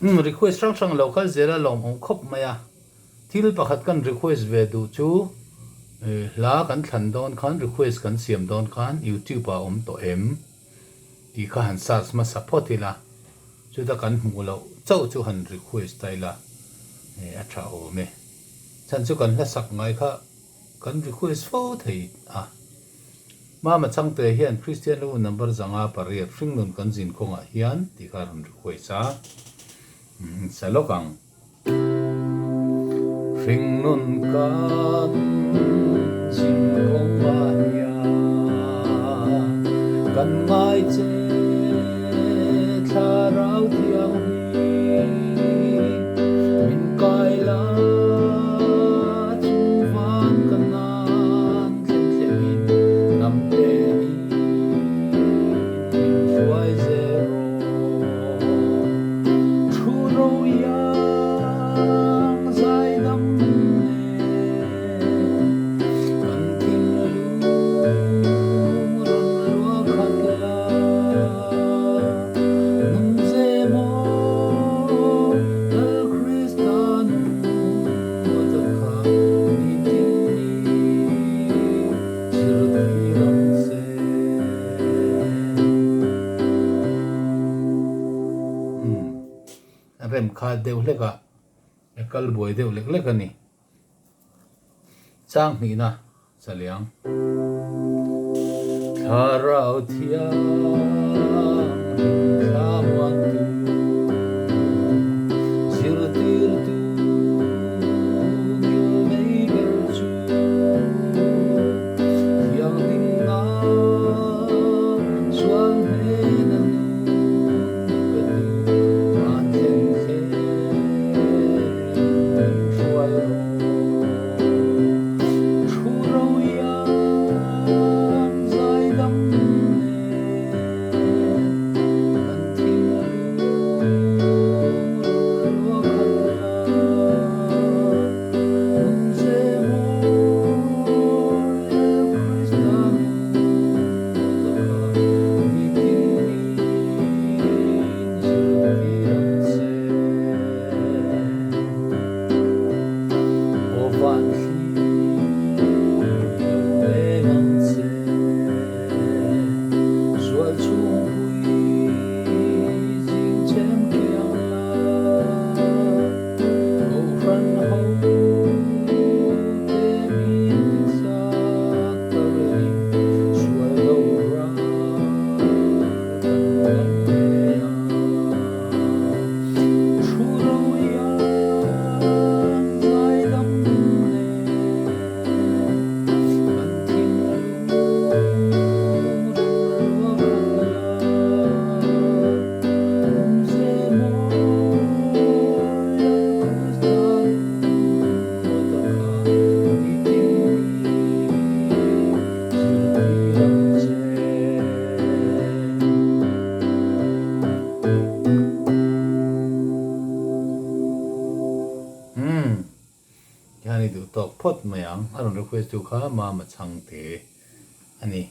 request sang local zera lom ong khop maya thil pakhat kan request ve du chu la kan thlan don khan request kan siam don khan youtube a om to em ti kha han search ma support ila chu ta kan hmu lo chau chu han request taila a tha o me chan chu kan la sak ngai kha kan request fo thei a ma chang te hian christian lu number zanga pariat ring nun kan jin khonga hian ti kha ran request a salokang ring nun kan jin khonga hian kan ngai che tharau thiang hi min kai la chung van kan nan tle min nam te min fuai zero thu ro yang zai dam kan tin lu ron ro khat la num ze mo al kristan mo ta kha ni tin ni chir ti ram se rem kha deu leka ekal boy deu lek lek ani chang ni na chaliang tharau thiang thawan tu sir tir tu nyu nei ber chu thiang ding na suan he na nu ka tu an then the fuai ro thu ro yang zai dam kan tin lu ro khat la num ze mo kristan ta ni tin ni se o van le man se sual chung hui jing chem kiang la o ran ho te min sa ta re sual lo ra kan wan me a thu ro yang zai dam kan tin lu ro khat la num ze mo kristan mo ta kha ni tin ni chir ti ram che yani du tok phot mayang aron request tu kha ma chang te ani